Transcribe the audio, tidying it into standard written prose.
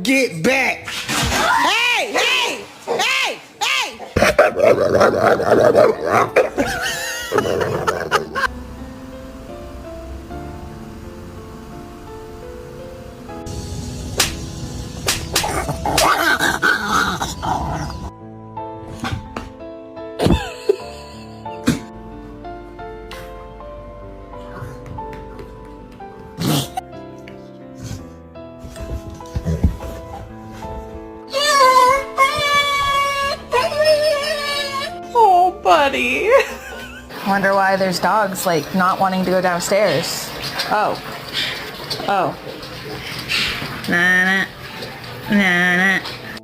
Get back! Hey! Hey! Hey! Hey! Oh, buddy. Wonder why there's dogs, like, not wanting to go downstairs. Oh. Oh. Nah, nah. Nah, nah.